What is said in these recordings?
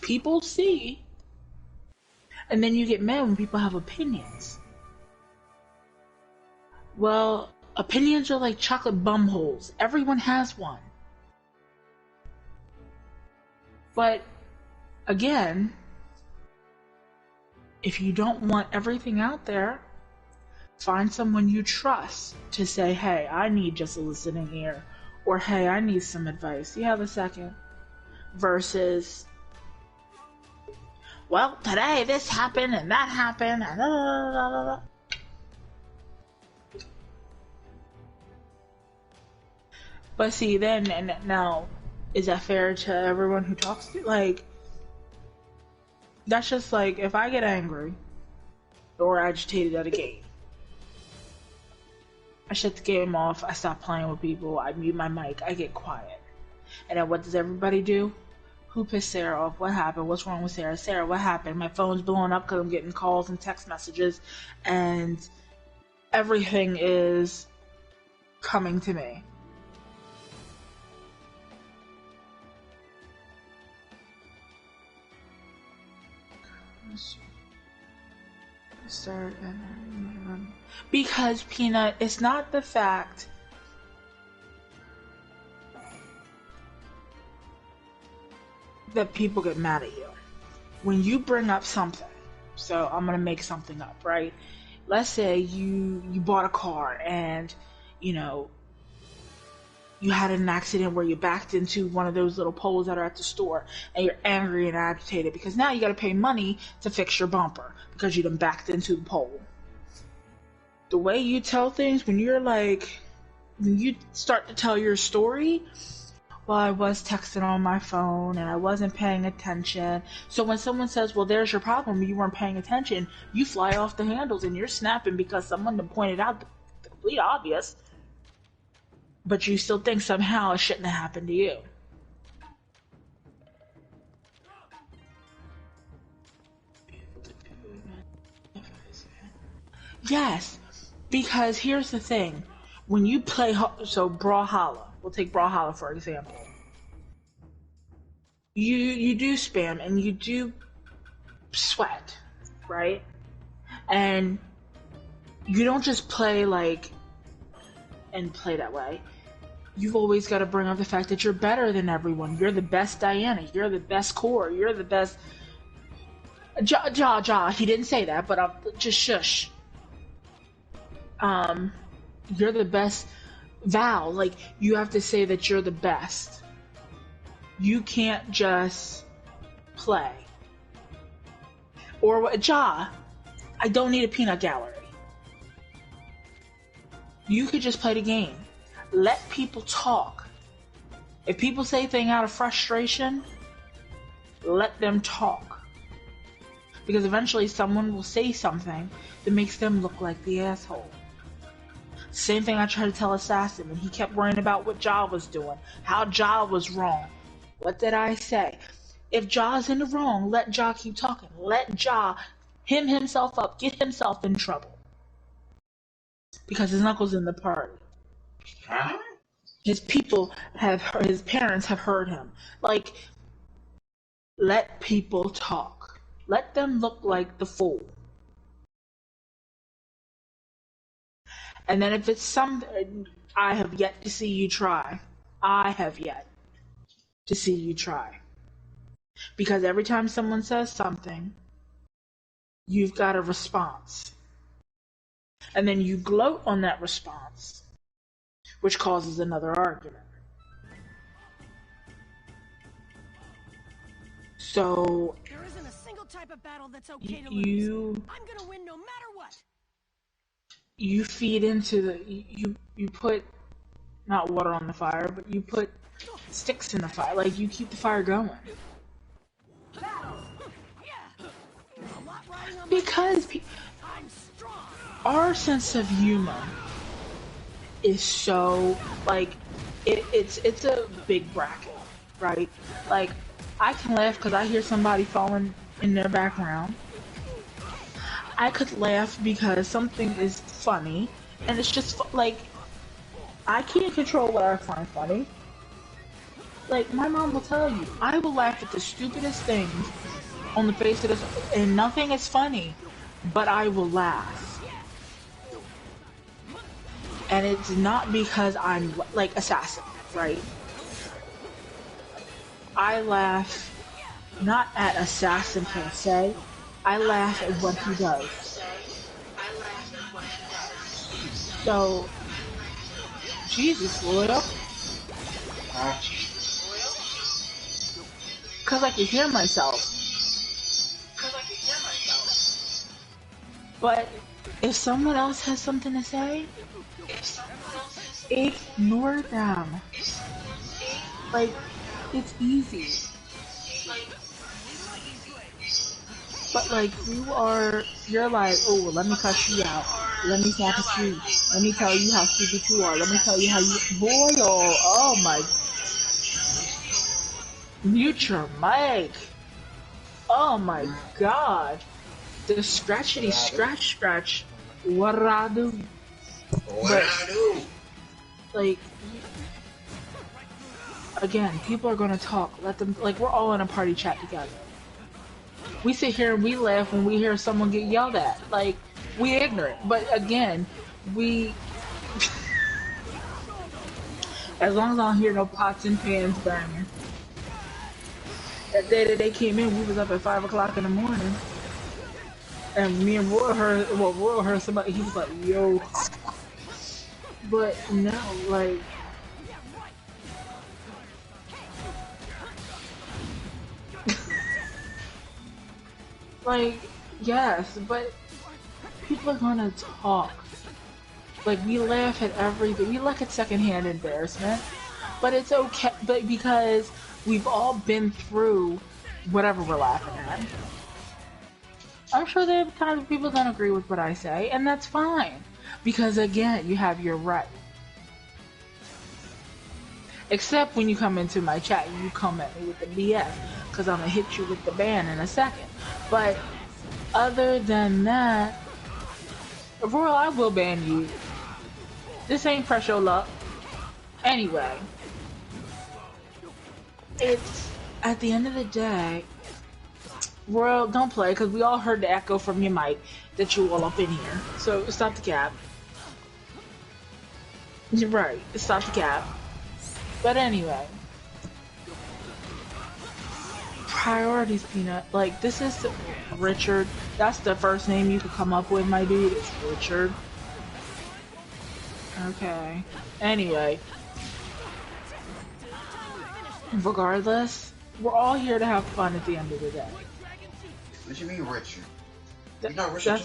People see, and then you get mad when people have opinions. Well, opinions are like chocolate bum holes. Everyone has one. But again, if you don't want everything out there, find someone you trust to say, hey, I need just a listening ear, or hey, I need some advice. You have a second? Versus, well, today this happened and that happened and da. But see, then, and now, is that fair to everyone who talks to you? Like, that's just like, if I get angry or agitated at a game, I shut the game off, I stop playing with people, I mute my mic, I get quiet. And then what does everybody do? Who pissed Sarah off? What happened? What's wrong with Sarah? Sarah, what happened? My phone's blowing up because I'm getting calls and text messages, and everything is coming to me. Start and because Peanut, it's not the fact that people get mad at you when you bring up something. So I'm gonna make something up, right? Let's say you bought a car and you had an accident where you backed into one of those little poles that are at the store, and you're angry and agitated because now you got to pay money to fix your bumper because you done backed into the pole. The way you tell things, when you start to tell your story, well, I was texting on my phone and I wasn't paying attention. So when someone says, well, there's your problem, you weren't paying attention, you fly off the handles and you're snapping because someone pointed out the complete obvious. But you still think somehow it shouldn't have happened to you. Yes, because here's the thing. When you play, so Brawlhalla, we'll take Brawlhalla for example. You do spam and you do sweat, right? And you don't just play and play that way. You've always got to bring up the fact that you're better than everyone. You're the best Diana. You're the best Core. You're the best... Ja. He didn't say that, but I'll just shush. You're the best Val. Like, you have to say that you're the best. You can't just play. Or, Ja, I don't need a peanut gallery. You could just play the game. Let people talk. If people say things out of frustration, let them talk. Because eventually someone will say something that makes them look like the asshole. Same thing I tried to tell Assassin when he kept worrying about what Ja was doing, how Ja was wrong. What did I say? If Ja's in the wrong, let Ja keep talking. Let Ja himself up, get himself in trouble. Because his uncle's in the party. His parents have heard him. Like, let people talk. Let them look like the fool. And then if it's something, I have yet to see you try. I have yet to see you try. Because every time someone says something, you've got a response. And then you gloat on that response, which causes another argument. So there isn't a single type of battle that's okay to lose. I'm gonna win no matter what. You feed into the you put not water on the fire, but you put sticks in the fire. Like, you keep the fire going. Because our sense of humor is so, like, it's a big bracket, right? Like, I can laugh because I hear somebody falling in their background. I could laugh because something is funny, and it's just like, I can't control what I find funny. Like, my mom will tell you, I will laugh at the stupidest things on the face of this, and nothing is funny, but I will laugh. And it's not because I'm, like, assassin, right? I laugh not at assassin per se, I laugh at what he does. So, Jesus, Royal. Because I can hear myself. But if someone else has something to say, ignore them. Like, it's easy. But like, you're like, oh, let me cuss you out. Let me snap at you. Let me tell you how stupid you are. Let me tell you how you, Royal, oh my, mute your mic. Oh my god. The scratchity scratch. What did I do? Like, again, people are gonna talk. Let them, like, we're all in a party chat together. We sit here and we laugh when we hear someone get yelled at. Like, we ignorant. But again, we... as long as I don't hear no pots and pans banging. That day that they came in, we was up at 5 o'clock in the morning. And me and Roy heard somebody, he was like, yo. But no, like... like, yes, but people are gonna talk. Like, we laugh at everything. We laugh at secondhand embarrassment. But it's okay, but because we've all been through whatever we're laughing at. I'm sure there are times when people don't agree with what I say, and that's fine. Because again, you have your right. Except when you come into my chat and you come at me with the BS, because I'm going to hit you with the ban in a second. But other than that, Royal, I will ban you. This ain't pressure luck. Anyway, it's, at the end of the day, Royal, don't play, because we all heard the echo from your mic that you all up in here. So stop the cap. You're right, stop the cap. But anyway, priorities, Peanut. Like, this is Richard. That's the first name you could come up with, my dude. It's Richard. Okay. Anyway, regardless, we're all here to have fun at the end of the day. What do you mean, Richard? You're not Richard.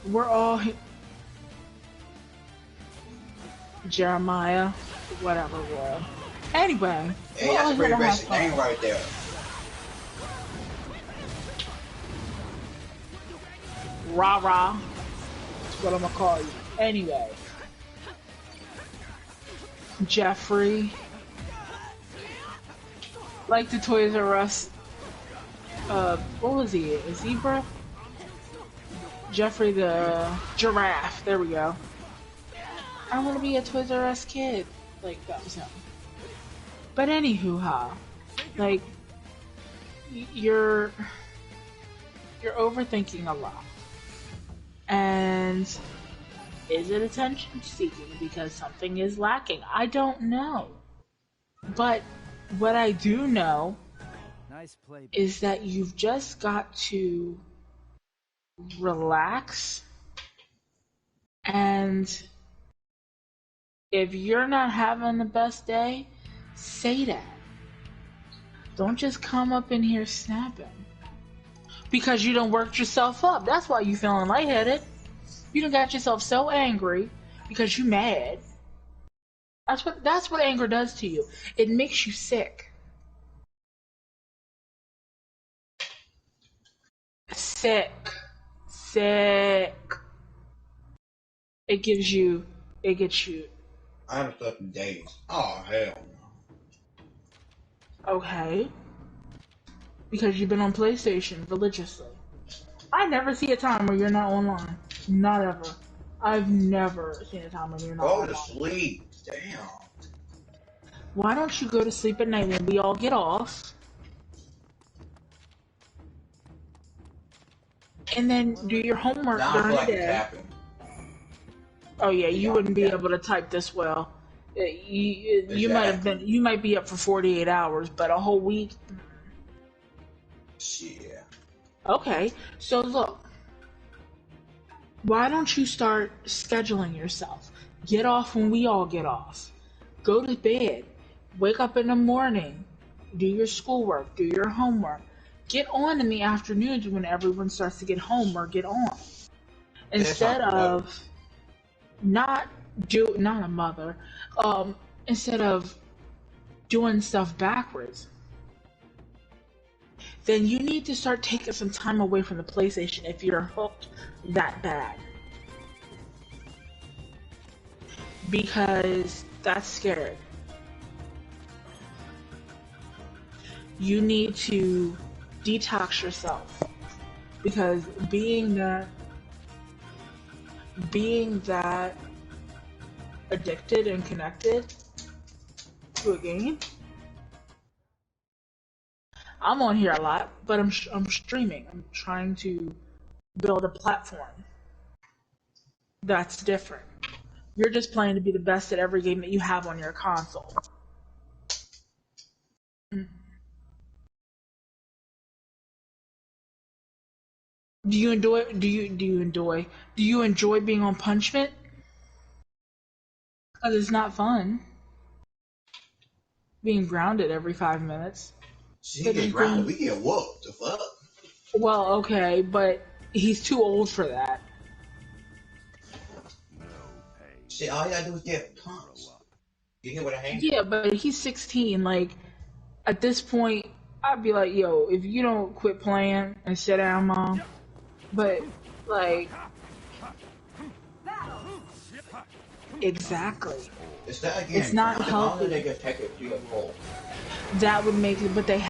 We're all Jeremiah, whatever word. Anyway, hey, that's a pretty basic name right there. Rah rah. That's what I'm gonna call you. Anyway, Jeffrey, like the Toys R Us. What was he? A zebra? Jeffrey the giraffe. There we go. I want to be a Toys R Us kid. Like, that was him. But anywho, like, you're overthinking a lot. And is it attention seeking because something is lacking? I don't know. But what I do know is that you've just got to relax, and if you're not having the best day, say that. Don't just come up in here snapping. Because you done worked yourself up. That's why you feeling lightheaded. You done got yourself so angry because you mad. That's what anger does to you. It makes you sick. Sick. It gets you. I haven't slept in days. Oh, hell no. Okay. Because you've been on PlayStation religiously. I never see a time where you're not online. Not ever. I've never seen a time when you're not online. Go to sleep. Damn. Why don't you go to sleep at night when we all get off? And then do your homework Now I during feel the like I'm day. tapping. Oh yeah, you wouldn't be Yeah. able to type this well. You might have Exactly. been. You might be up for 48 hours, but a whole week. Shit. Okay, so look. Why don't you start scheduling yourself? Get off when we all get off. Go to bed. Wake up in the morning. Do your schoolwork. Do your homework. Get on in the afternoons when everyone starts to get home or get on. That's not Instead the mother. of not a mother. Instead of doing stuff backwards, then you need to start taking some time away from the PlayStation if you're hooked that bad. Because that's scary. You need to detox yourself. Because being that addicted and connected to a game, I'm on here a lot, but I'm streaming. I'm trying to build a platform that's different. You're just playing to be the best at every game that you have on your console. Do you enjoy? Do you enjoy being on punishment? Because it's not fun being grounded every 5 minutes. She But get you grounded. can. We get whooped. The fuck? Well, okay, but he's too old for that. Shit, all you gotta do is get punched. You hit with a hand. Yeah, but he's 16. Like at this point, I'd be like, yo, if you don't quit playing and sit down, mom. But like, exactly. It's that It's again. not Grounded. Only they healthy. can take it to the pole. That would make it, but they